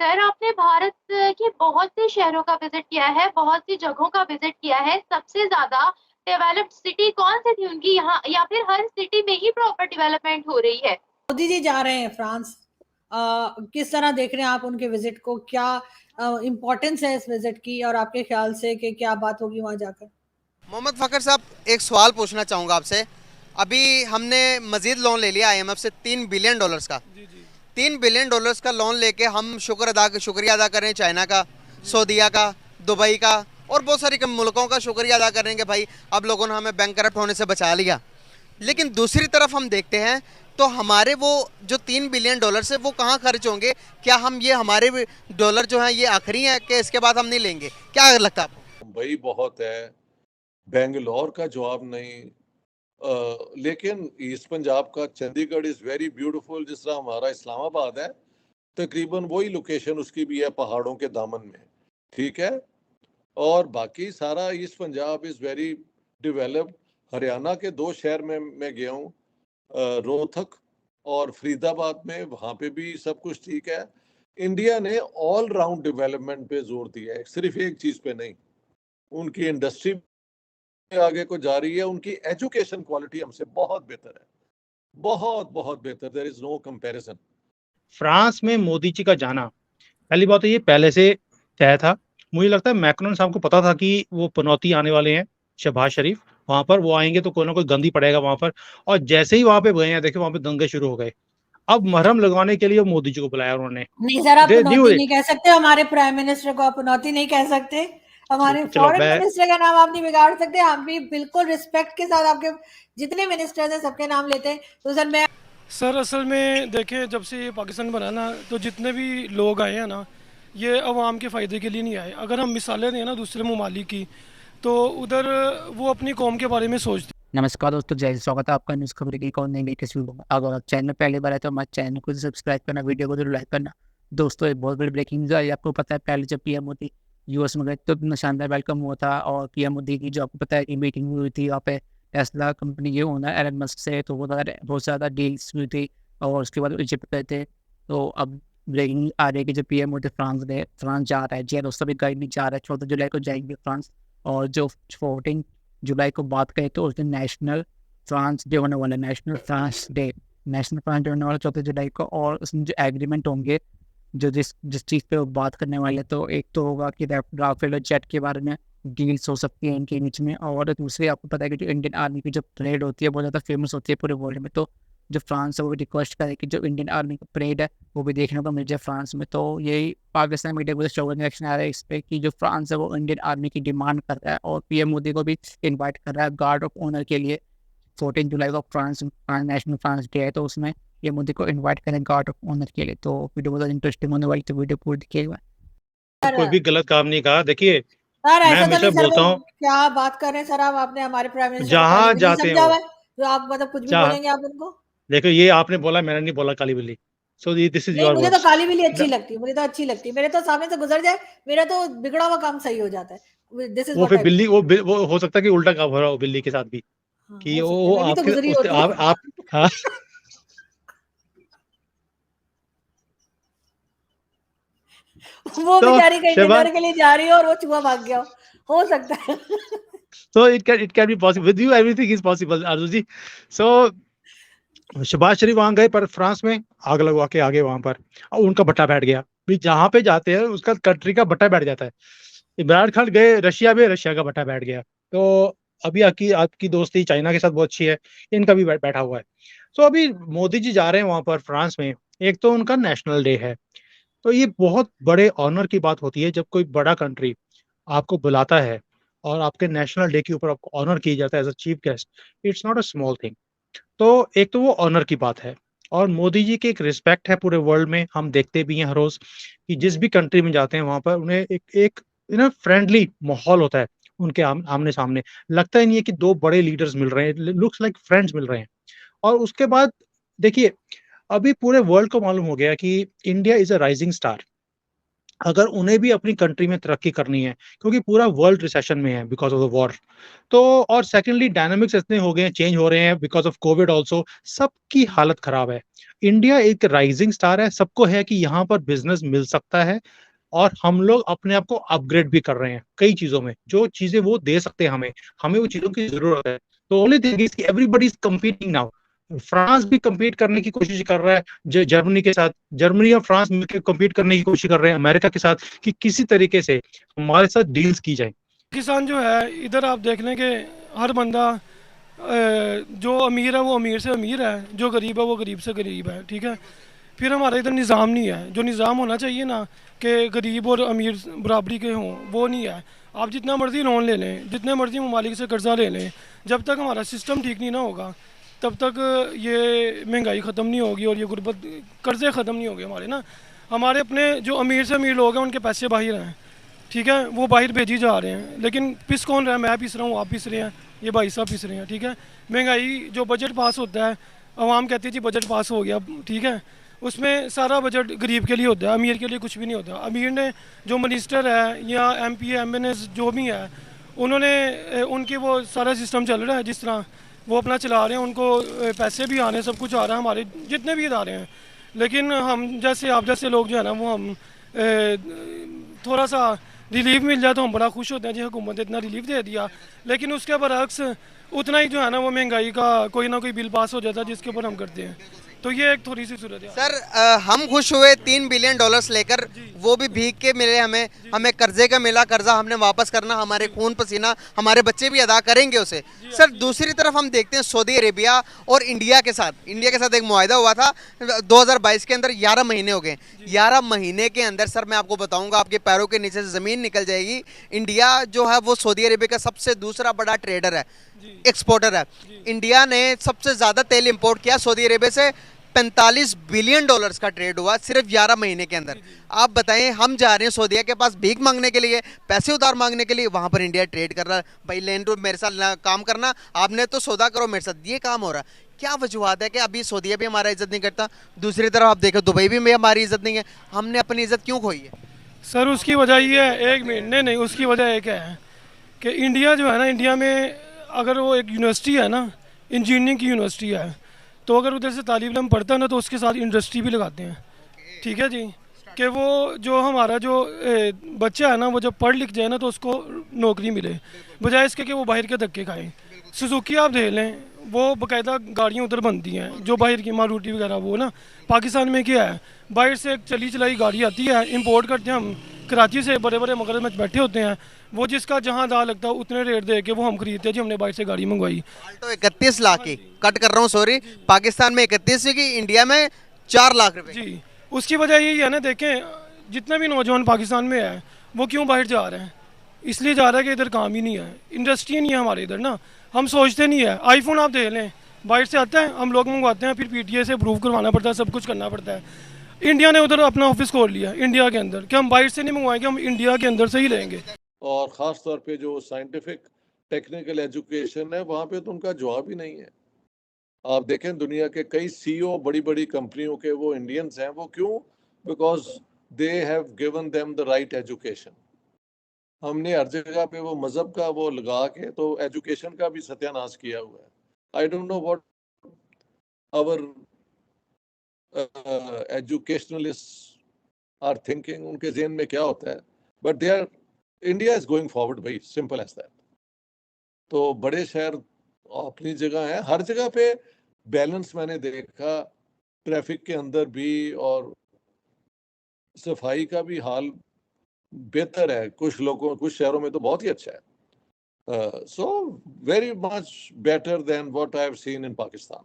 Sir आपने भारत के बहुत से शहरों का विजिट किया है, बहुत सी जगहों का विजिट किया है। सबसे ज़्यादा डेवलप्ड सिटी कौन-सी थी उनकी यहाँ, या फिर हर सिटी में ही प्रॉपर डेवलपमेंट हो रही है? मोदी जी जा रहे हैं फ्रांस। किस तरह देख रहे हैं आप उनके विजिट को? क्या इम्पोर्टेंस है इस विजिट की, और आपके ख्याल से कि क्या बात होगी वहां जाकर? मोहम्मद फ़खर साहब, एक सवाल पूछना चाहूँगा आपसे। अभी हमने मजीद लोन ले लिया आईएमएफ से $3 बिलियन का। $3 बिलियन का लोन लेके हम शुक्रिया अदा कर रहे हैं चाइना का, सऊदीया का, दुबई का और बहुत सारी मुल्कों का शुक्रिया अदा कर रहे हैं कि भाई अब लोगों ने हमें बैंक करप्ट होने से बचा लिया। लेकिन दूसरी तरफ हम देखते हैं तो हमारे वो जो $3 बिलियन है वो कहाँ खर्च होंगे? क्या हम ये हमारे डॉलर जो हैं ये आखिरी हैं कि इसके बाद हम नहीं लेंगे? क्या लगता है आपको? मुंबई बहुत है, बेंगलोर का जवाब नहीं। लेकिन ईस्ट पंजाब का चंडीगढ़ इज़ वेरी ब्यूटीफुल। जिस तरह हमारा इस्लामाबाद है, तकरीबन वही लोकेशन उसकी भी है, पहाड़ों के दामन में। ठीक है। और बाकी सारा east Punjab is very developed. Haryana के 2 शहर में मैं गया हूँ, रोहतक और फरीदाबाद में, वहाँ पे भी सब कुछ ठीक है। इंडिया ने ऑल राउंड डेवलपमेंट पे जोर दिया है, सिर्फ एक चीज़ पे नहीं। उनकी इंडस्ट्री आगे को जा रही है, उनकी एजुकेशन क्वालिटी हमसे बहुत बेहतर है, बहुत बहुत बेहतर। There is no comparison. France में मोदी जी का जाना, पहली बात तो ये पहले से तय था। मुझे लगता है मैक्रोन साहब को पता था कि वो पनौती आने वाले हैं, शहबाज शरीफ वहां पर वो आएंगे तो कोई ना कोई गंदी पड़ेगा वहां पर। और जैसे ही वहां पे गए हैं, देखिए वहां पे दंगे शुरू हो गए। अब मरहम लगवाने के लिए मोदी जी को बुलाया उन्होंने। नहीं सर, आप दे दी पनौती नहीं कह सकते। हमारे प्राइम मिनिस्टर को आप पनौती नहीं कह सकते। हमारे चलो फॉरेन मैं मिनिस्टर का नाम आप नहीं बिगाड़ सकते। हम भी बिल्कुल रिस्पेक्ट के साथ आपके जितने मिनिस्टर्स हैं सबके नाम लेते हैं। तो सर असल में देखें, जब से ये पाकिस्तान बना ना, तो जितने भी लोग आए हैं ना, ये अवाम के फ़ायदे के लिए नहीं आए। अगर हम मिसालें दें ना दूसरे ममालिक की, तो उधर वो अपनी कौम के बारे में सोचते। नमस्कार दोस्तों, जय स्वागत है आपका न्यूज़ खबर की कौन नहीं किसी वीडियो में। अगर आप चैनल में पहली बार है तो हमारे चैनल को सब्सक्राइब करना, वीडियो को जरूर लाइक करना। दोस्तों एक बहुत बड़ी ब्रेकिंग न्यूज़ आई। आपको पता है पहले जब पीएम मोदी यूएस में गए तो इतना शानदार वेलकम हुआ था, और पीएम मोदी की जो आपको पता है कि मीटिंग हुई थी वहाँ पे टेस्ला कंपनी के ओनर एलन मस्क से, तो वो बहुत ज़्यादा डील्स हुई थी। और उसके बाद इजिप्ट गए थे। तो अब ब्रेकिंग आ रही है कि जो पीएम मोदी फ्रांस जा रहा है, जी उस भी गाइड नहीं जा रहा है, 14 जुलाई को जाएंगे फ्रांस। और जो 14 जुलाई को बात करें तो उस दिन नेशनल फ्रांस डे होने वाला है, नेशनल फ्रांस डे होने वाला 14 जुलाई को। और उसमें जो एग्रीमेंट होंगे, जो जिस जिस चीज़ पे वो बात करने वाले, तो एक तो होगा कि राफेल और जेट के बारे में डील्स हो सकती है इनके बीच में। और दूसरी आपको पता है कि जो इंडियन आर्मी की जो परेड होती है बहुत ज़्यादा फेमस होती है पूरे वर्ल्ड में। तो जो फ्रांस है वो रिक्वेस्ट करे कि जो इंडियन आर्मी की परेड है वो भी देखने को मिल जाए फ्रांस में। तो यही पाकिस्तान मीडिया को शोर रिएक्शन आ रहा है इस पर कि जो फ्रांस है वो इंडियन आर्मी की डिमांड कर रहा है, और पीएम मोदी को भी इन्वाइट कर रहा है गार्ड ऑफ ऑनर के लिए। 14 जुलाई को नेशनल फ्रांस डे है, तो उसमें ये मोदी को इनवाइट करें गार्ड ऑफ ऑनर के लिए। तो वीडियो बहुत इंटरेस्टिंग होने वाली, तो वीडियो पूरी देखिएगा। कोई भी गलत काम नहीं कहा। देखिए सर मैं ऐसा तो हमेशा नहीं सर, बोलता वो हूँ, क्या बात कर रहे हैं सर आप? आपने हमारे प्राइम मिनिस्टर को काली जहां बिल्ली जाते हैं समझा वो, हुआ है, तो आप मतलब कुछ भी जहाँ बोलेंगे आप उनको? देखो ये आपने बोला, मैंने नहीं बोला काली बिल्ली। सो दिस इज नहीं, योर मुझे तो वर्ड्स। काली बिल्ली अच्छी लगती है, मुझे तो अच्छी लगती है। मेरे तो सामने से गुजर जाए, मेरा तो बिगड़ा हुआ काम सही हो जाता है। दिस इज वो व्हाट फिर आई बिल्ली बिलीव। वो हो सकता है कि उल्टा काम हो रहा हो बिल्ली के साथ भी, हाँ, कि हो सकता है, वो मैं भी तो आपके गुजरी उस होती हूँ। आप हाँ। वो तो बेचारी कहीं शहबाज, डिनर के लिए जा रही है और वो चूहा भाग गया हो सकता है। तो it can be possible with you, everything is possible आरजू जी। सो शहबाज शरीफ वहां गए पर फ्रांस में आग लगवा के आगे वहां पर, और उनका भट्टा बैठ गया। भी जहां पे जाते हैं उसका कंट्री का भट्टा बैठ जाता है। इमरान खान गए रशिया में, रशिया का भट्टा बैठ गया। तो अभी आपकी आपकी दोस्ती चाइना के साथ बहुत अच्छी है, इनका भी बैठा हुआ है। तो अभी मोदी जी जा रहे हैं वहां पर फ्रांस में। एक तो उनका नेशनल डे है, तो ये बहुत बड़े ऑनर की बात होती है जब कोई बड़ा कंट्री आपको बुलाता है और आपके नेशनल डे के ऊपर आपको ऑनर किया जाता है as a chief guest. It's not a small thing. तो एक तो वो ऑनर की बात है, और मोदी जी की एक रिस्पेक्ट है पूरे वर्ल्ड में। हम देखते भी हैं हर रोज कि जिस भी कंट्री में जाते हैं वहां पर उन्हें एक एक फ्रेंडली माहौल होता है। उनके आमने सामने लगता ही नहीं है कि दो बड़े लीडर्स मिल रहे हैं, लुक्स लाइक फ्रेंड्स मिल रहे हैं। और उसके बाद देखिए, अभी पूरे वर्ल्ड को मालूम हो गया कि India is a rising star. अगर उन्हें भी अपनी कंट्री में तरक्की करनी है, क्योंकि पूरा वर्ल्ड रिसेशन में है बिकॉज़ ऑफ द वॉर। तो और सेकंडली डायनामिक्स इतने हो गए हैं, चेंज हो रहे हैं बिकॉज़ ऑफ कोविड आल्सो, सबकी हालत खराब है। इंडिया एक राइजिंग स्टार है, सबको है कि यहाँ पर बिज़नेस मिल सकता है और हम लोग अपने आप को अपग्रेड भी कर रहे हैं कई चीज़ों में, जो चीज़ें वो दे सकते हैं हमें, हमें वो चीज़ों की ज़रूरत है। तो ओनली थिंग इज़ कि everybody is competing now. France भी कम्पीट करने की कोशिश कर रहा है जर्मनी के साथ, जर्मनी और फ्रांस मिलकर कम्पीट करने की कोशिश कर रहे हैं अमेरिका के साथ कि किसी तरीके से हमारे साथ डील्स की जाए। किसान जो है इधर आप देख लें कि हर बंदा जो अमीर है वो अमीर से अमीर है, जो गरीब है वो गरीब से गरीब है, ठीक है। फिर हमारा इधर निज़ाम नहीं है, जो निज़ाम होना चाहिए ना कि गरीब और अमीर बराबरी के हों, वो नहीं है। आप जितना मर्ज़ी लोन ले लें, जितने मर्ज़ी ममालिक से कर्ज़ा ले लें, जब तक हमारा सिस्टम ठीक नहीं ना होगा तब तक ये महंगाई ख़त्म नहीं होगी और ये गुर्बत कर्ज़े ख़त्म नहीं होंगे हमारे ना। हमारे अपने जो अमीर से अमीर लोग हैं उनके पैसे बाहर हैं, ठीक है, वो बाहर भेजी जा रहे हैं, लेकिन पिस कौन रहा है? मैं पिस रहा हूँ, आप पिस रहे हैं, ये भाई साहब पिस रहे हैं, ठीक है। महंगाई जो बजट पास होता है, आवाम कहती है जी बजट पास हो गया, ठीक है, उसमें सारा बजट गरीब के लिए होता है, अमीर के लिए कुछ भी नहीं होता। अमीर ने जो मिनिस्टर है या MP MN जो भी है, उन्होंने उनकी वो सारा सिस्टम चल रहा है जिस तरह वो अपना चला रहे हैं, उनको पैसे भी आ रहे हैं, सब कुछ आ रहा है, हमारे जितने भी इदारे हैं। लेकिन हम जैसे आप जैसे लोग जो है ना वो हम थोड़ा सा रिलीफ मिल जाए तो हम बड़ा खुश होते हैं जी हुकूमत ने इतना रिलीफ दे दिया, लेकिन उसके बरअक्स उतना ही जो है ना वो महंगाई का कोई ना कोई बिल पास हो जाता है जिसके ऊपर हम करते हैं। तो ये एक थोड़ी सी सूरत है सर हम खुश हुए $3 बिलियन लेकर, वो भी भीग के मिले हमें, हमें कर्जे का मिला, कर्जा हमने वापस करना, हमारे खून पसीना हमारे बच्चे भी अदा करेंगे उसे। सर दूसरी तरफ हम देखते हैं सऊदी अरेबिया और इंडिया के साथ एक मुआहदा हुआ था 2022 के अंदर, 11 महीने हो गए। 11 महीने के अंदर सर मैं आपको बताऊंगा आपके पैरों के नीचे से ज़मीन निकल जाएगी। इंडिया जो है वो सऊदी अरेबिया का सबसे दूसरा बड़ा ट्रेडर है, एक्सपोर्टर है। इंडिया ने सबसे ज़्यादा तेल इंपोर्ट किया सऊदी अरेबिया से, $45 बिलियन का ट्रेड हुआ सिर्फ 11 महीने के अंदर। आप बताएं, हम जा रहे हैं सऊदीया के पास भीख मांगने के लिए, पैसे उधार मांगने के लिए, वहां पर इंडिया ट्रेड कर रहा है। भाई लेन टू मेरे साथ काम करना, आपने तो सौदा करो मेरे साथ, ये काम हो रहा है। क्या वजूहत है कि अभी सऊदीया भी हमारा इज्जत नहीं करता, दूसरी तरफ आप देखो दुबई भी में हमारी इज्जत नहीं है, हमने अपनी इज्जत क्यों खोई है? सर उसकी वजह ये है, एक मिनट, नहीं, उसकी वजह एक है कि इंडिया जो है ना, इंडिया में अगर वो एक यूनिवर्सिटी है ना, इंजीनियरिंग की यूनिवर्सिटी है, तो अगर उधर से तालिब इल्म पढ़ता है ना तो उसके साथ इंडस्ट्री भी लगाते हैं, ठीक है जी, कि वो जो हमारा जो बच्चा है ना वो जब पढ़ लिख जाए ना तो उसको नौकरी मिले, बजाय इसके कि वो बाहर के धक्के खाए। सुजुकी आप देख लें, वो बाकायदा गाड़ियाँ उधर बनती हैं जो बाहर की मारुति वगैरह, वो ना पाकिस्तान में क्या है, बाहर से एक चली चलाई गाड़ी आती है, इंपोर्ट करते हैं हम कराची से, बड़े बड़े मगरमच्छ बैठे होते हैं, वो जिसका जहाँ दाल लगता है उतने रेट दे के वो हम खरीदते हैं जी, हमने बाहर से गाड़ी मंगवाई। तो 31 लाख की कट कर रहा हूँ, सॉरी, पाकिस्तान में 31 की, इंडिया में 4 लाख रुपए जी। उसकी वजह यही है ना, देखें जितने भी नौजवान पाकिस्तान में है वो क्यों बाहर जा रहे हैं, इसलिए जा रहा है कि इधर काम ही नहीं है, इंडस्ट्री नहीं है हमारे इधर ना, हम सोचते नहीं है। आईफोन आप देख लें, बाहर से आता है, हम लोग मंगवाते हैं, फिर PTA से अप्रूव करवाना पड़ता है, सब कुछ करना पड़ता है। इंडिया ने उधर अपना ऑफिस खोल लिया इंडिया के अंदर, कि हम बाहर से नहीं मंगवाएंगे, हम इंडिया के अंदर से ही लेंगे। और ख़ास तौर पे जो साइंटिफिक टेक्निकल एजुकेशन है वहाँ पे तो उनका जवाब ही नहीं है। आप देखें दुनिया के कई CEO बड़ी बड़ी कंपनियों के वो इंडियंस हैं, वो क्यों? Because they have given them the right education. हमने हर जगह पे वो मजहब का वो लगा के तो एजुकेशन का भी सत्यानाश किया हुआ है। I don't know what our educationalist are thinking, उनके जेहन में क्या होता है, but they are, India is going forward भाई, सिंपल एज दैट। तो बड़े शहर अपनी जगह है, हर जगह पे बैलेंस मैंने देखा, ट्रैफिक के अंदर भी और सफाई का भी हाल बेहतर है, कुछ लोगों कुछ शहरों में तो बहुत ही अच्छा है। So very much better than what I have seen in Pakistan,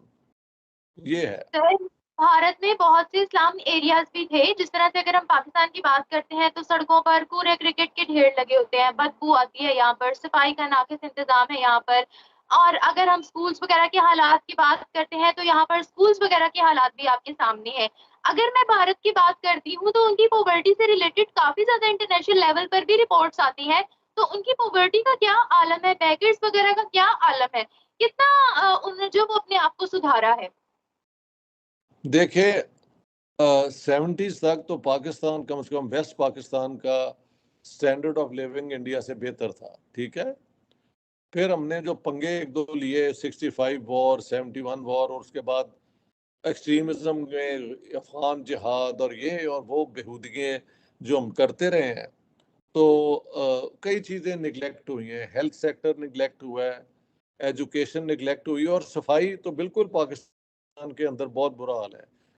ये है। सर भारत में बहुत से इस्लाम एरियाज भी थे, जिस तरह से अगर हम पाकिस्तान की बात करते हैं तो सड़कों पर पूरे क्रिकेट के ढेर लगे होते हैं, बदबू आती है यहाँ पर, सफाई का नाकिस इंतजाम है यहाँ पर। और अगर हम स्कूल्स वगैरह के हालात की बात करते हैं तो यहाँ पर स्कूल्स वगैरह के हालात भी आपके सामने है। अगर मैं भारत की बात करती हूँ तो उनकी पॉवर्टी से रिलेटेड काफी ज्यादा इंटरनेशनल लेवल पर भी रिपोर्ट्स आती है, तो उनकी पॉवर्टी का क्या आलम है, बेगर्स वगैरह का क्या आलम है, कितना उन्होंने जो वो अपने आप को सुधारा है? देखिए 70s तक तो पाकिस्तान कम से कम वेस्ट पाकिस्तान का स्टैंडर्ड ऑफ लिविंग इंडिया से बेहतर था, ठीक है। फिर हमने जो पंगे एक दो लिए 65 वॉर 71 वॉर और उसके बाद एक्सट्रीमिज्म में अफगान जिहाद और ये और वो बेहूदगियाँ जो हम करते रहे हैं, तो कई चीज़ें निगलेक्ट हुई हैं। हेल्थ सेक्टर निगलेक्ट हुआ है, एजुकेशन निगलेक्ट हुई, और सफाई तो बिल्कुल पाकिस्तान के अंदर बहुत बुरा हाल है।